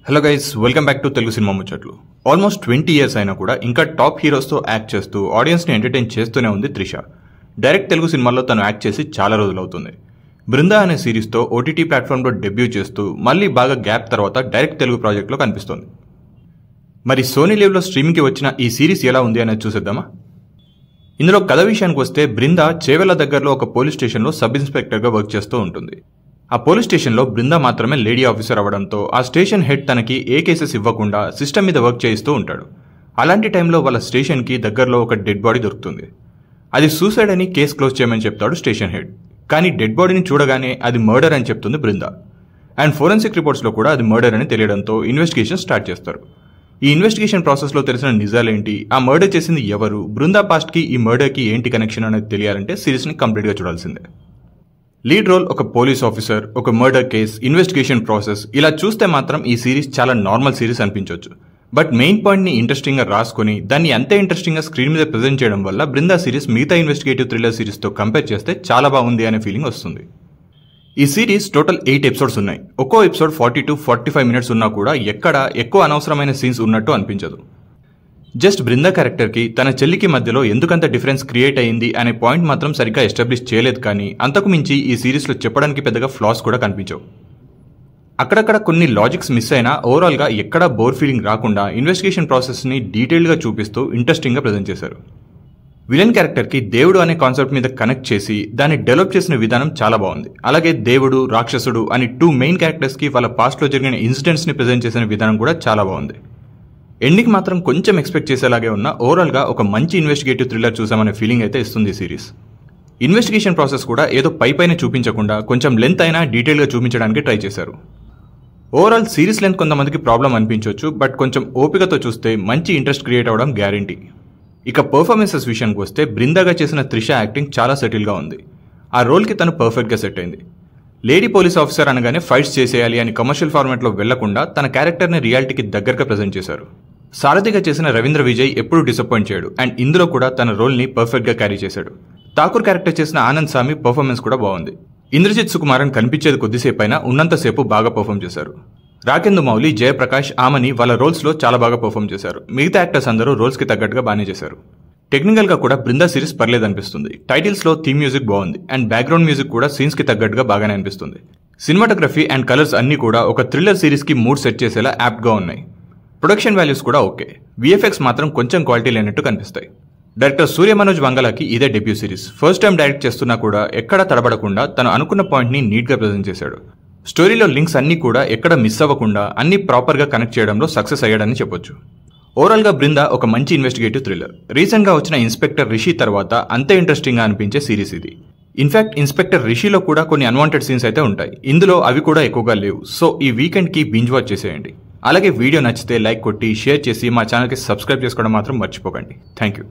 Hello guys, welcome back to Telugu cinema ముచ్చట్లు. Almost 20 years అయినా కూడా ఇంకా టాప్ హీరోస్తో యాక్ట్ చేస్తూ ఆడియన్స్ని ఎంటర్టైన్ చేస్తూనే ఉంది త్రిష. డైరెక్ట్ తెలుగు సినిమాల్లో తను యాక్ట్ చేసి చాలా రోజులు అవుతుంది. బృందా అనే సిరీస్తో ఓటీటీ ప్లాట్ఫామ్లో డెబ్యూ చేస్తూ మళ్ళీ బాగా గ్యాప్ తర్వాత డైరెక్ట్ తెలుగు ప్రాజెక్ట్లో కనిపిస్తోంది. మరి సోనీ లీవ్లో స్ట్రీమింగ్కి వచ్చిన ఈ సిరీస్ ఎలా ఉంది అనేది చూసేద్దామా? ఇందులో కథ విషయానికి వస్తే బృందా చేవెళ్ల దగ్గరలో ఒక పోలీస్ స్టేషన్లో సబ్ ఇన్స్పెక్టర్గా వర్క్ చేస్తూ ఉంటుంది. ఆ పోలీస్ స్టేషన్లో బృందా మాత్రమే లేడీ ఆఫీసర్ అవ్వడంతో ఆ స్టేషన్ హెడ్ తనకి ఏ కేసెస్ ఇవ్వకుండా సిస్టమ్ మీద వర్క్ చేయిస్తూ ఉంటాడు. అలాంటి టైంలో వాళ్ళ స్టేషన్కి దగ్గరలో ఒక డెడ్ బాడీ దొరుకుతుంది. అది సూసైడ్ అని కేసు క్లోజ్ చేయమని చెప్తాడు స్టేషన్ హెడ్. కానీ డెడ్ బాడీని చూడగానే అది మర్డర్ అని చెప్తుంది బృందా. అండ్ ఫోరెన్సిక్ రిపోర్ట్స్లో కూడా అది మర్డర్ అని తెలియడంతో ఇన్వెస్టిగేషన్ స్టార్ట్ చేస్తారు. ఈ ఇన్వెస్టిగేషన్ ప్రాసెస్లో తెలిసిన నిజాలేంటి, ఆ మర్డర్ చేసింది ఎవరు, బృందా పాస్ట్కి ఈ మర్డర్కి ఏంటి కనెక్షన్ అనేది తెలియాలంటే సిరీస్ని కంప్లీట్గా చూడాల్సిందే. లీడ్ రోల్ ఒక పోలీస్ ఆఫీసర్, ఒక మర్డర్ కేస్, ఇన్వెస్టిగేషన్ ప్రాసెస్, ఇలా చూస్తే మాత్రం ఈ సిరీస్ చాలా నార్మల్ సిరీస్ అనిపించవచ్చు. బట్ మెయిన్ పాయింట్ని ఇంట్రెస్టింగ్గా రాసుకొని దాన్ని అంతే ఇంట్రెస్టింగ్గా స్క్రీన్ మీద ప్రజెంట్ చేయడం వల్ల బృందా సిరీస్ మిగతా ఇన్వెస్టిగేటివ్ థ్రిల్లర్ సిరీస్తో కంపేర్ చేస్తే చాలా బాగుంది అనే ఫీలింగ్ వస్తుంది. ఈ సిరీస్ టోటల్ 8 ఎపిసోడ్స్ ఉన్నాయి. ఒక్కో ఎపిసోడ్ 40 to 45 minutes ఉన్నా కూడా ఎక్కడ ఎక్కువ అనవసరమైన సీన్స్ ఉన్నట్టు అనిపించదు. జస్ట్ బృందా క్యారెక్టర్కి తన చెల్లికి మధ్యలో ఎందుకంత డిఫరెన్స్ క్రియేట్ అయ్యింది అనే పాయింట్ మాత్రం సరిగ్గా ఎస్టాబ్లిష్ చేయలేదు. కానీ అంతకు మించి ఈ సిరీస్లో చెప్పడానికి పెద్దగా ఫ్లాస్ కూడా కనిపించవు. అక్కడక్కడ కొన్ని లాజిక్స్ మిస్ అయినా ఓవరాల్గా ఎక్కడా బోర్ ఫీలింగ్ రాకుండా ఇన్వెస్టిగేషన్ ప్రాసెస్ని డీటెయిల్గా చూపిస్తూ ఇంట్రెస్టింగ్గా ప్రజెంట్ చేశారు. విలన్ క్యారెక్టర్కి దేవుడు అనే కాన్సెప్ట్ మీద కనెక్ట్ చేసి దాన్ని డెవలప్ చేసిన విధానం చాలా బాగుంది. అలాగే దేవుడు, రాక్షసుడు అని 2 మెయిన్ క్యారెక్టర్స్కి వాళ్ళ పాస్ట్లో జరిగిన ఇన్సిడెంట్స్ని ప్రజెంట్ చేసిన విధానం కూడా చాలా బాగుంది. ఎండింగ్ మాత్రం కొంచెం ఎక్స్పెక్ట్ చేసేలాగే ఉన్న ఓవరాల్గా ఒక మంచి ఇన్వెస్టిగేటివ్ థ్రిల్లర్ చూసామనే ఫీలింగ్ అయితే ఇస్తుంది ఈ సిరీస్. ఇన్వెస్టిగేషన్ ప్రాసెస్ కూడా ఏదో పైన చూపించకుండా కొంచెం లెంత్ అయినా డీటెయిల్గా చూపించడానికి ట్రై చేశారు. ఓవరాల్ సిరీస్ లెంత్ కొంతమందికి ప్రాబ్లం అనిపించవచ్చు, బట్ కొంచెం ఓపికతో చూస్తే మంచి ఇంట్రెస్ట్ క్రియేట్ అవ్వడం గ్యారంటీ. ఇక పర్ఫార్మెన్సెస్ విషయానికి వస్తే బృందాగా చేసిన త్రిష యాక్టింగ్ చాలా సెటిల్గా ఉంది. ఆ రోల్కి తను పర్ఫెక్ట్గా సెట్ అయింది. లేడీ పోలీస్ ఆఫీసర్ అనగానే ఫైట్స్ చేసేయాలి అని కమర్షియల్ ఫార్మాట్లో వెళ్లకుండా తన క్యారెక్టర్ని రియాలిటీకి దగ్గరగా ప్రజెంట్ చేశారు. సారథిగా చేసిన రవీంద్ర విజయ్ ఎప్పుడూ డిసప్పాయింట్ చేయడు అండ్ ఇందులో కూడా తన రోల్ని పర్ఫెక్ట్గా క్యారీ చేశాడు. ఠాకూర్ క్యారెక్టర్ చేసిన ఆనంద్ సామి పర్ఫార్మెన్స్ కూడా బాగుంది. ఇంద్రజిత్ సుకుమారన్ కనిపించేది కొద్దిసేపు అయినా ఉన్నంతసేపు బాగా పర్ఫామ్ చేశారు. రాకేందు మౌలి, జయప్రకాష్, ఆమని వాళ్ళ రోల్స్లో చాలా బాగా పర్ఫామ్ చేశారు. మిగతా యాక్టర్స్ అందరూ రోల్స్కి తగ్గట్టుగా బాగానే చేశారు. టెక్నికల్గా కూడా బృందా సిరీస్ పర్లేదనిపిస్తుంది. టైటిల్స్లో థీమ్ మ్యూజిక్ బాగుంది అండ్ బ్యాక్గ్రౌండ్ మ్యూజిక్ కూడా సీన్స్కి తగ్గట్టుగా బాగానే అనిపిస్తుంది. సినిమాటోగ్రఫీ అండ్ కలర్స్ అన్నీ కూడా ఒక థ్రిల్లర్ సిరీస్కి మూడ్ సెట్ చేసేలా యాప్ట్గా ఉన్నాయి. ప్రొడక్షన్ వాల్యూస్ కూడా ఓకే. విఎఫ్ఎక్స్ మాత్రం కొంచెం క్వాలిటీ లేనట్టు కనిపిస్తాయి. డైరెక్టర్ సూర్య మనోజ్ వంగలాకి ఇదే debut series. First time direct చేస్తున్నా కూడా ఎక్కడా తడబడకుండా తను అనుకున్న పాయింట్ని నీట్గా ప్రజెంట్ చేశాడు. స్టోరీలో లింక్స్ అన్నీ కూడా ఎక్కడ మిస్ అవ్వకుండా అన్ని ప్రాపర్గా కనెక్ట్ చేయడంలో సక్సెస్ అయ్యాడని చెప్పొచ్చు. ఓవరాల్గా బృందా ఒక మంచి ఇన్వెస్టిగేటివ్ థ్రిల్లర్. రీసెంట్గా వచ్చిన ఇన్స్పెక్టర్ రిషి తర్వాత అంతే ఇంట్రెస్టింగ్గా అనిపించే సిరీస్ ఇది. ఇన్ఫాక్ట్ ఇన్స్పెక్టర్ రిషిలో కూడా కొన్ని అన్వాంటెడ్ సీన్స్ అయితే ఉంటాయి. ఇందులో అవి కూడా ఎక్కువగా లేవు. సో ఈ వీకెండ్కి బింజ్ వాచ్ చేసేయండి. అలాగే వీడియో నచ్చితే లైక్ కొట్టి షేర్ చేసి మా ఛానల్కి సబ్స్క్రైబ్ చేసుకోవడం మాత్రం మర్చిపోకండి. Thank you.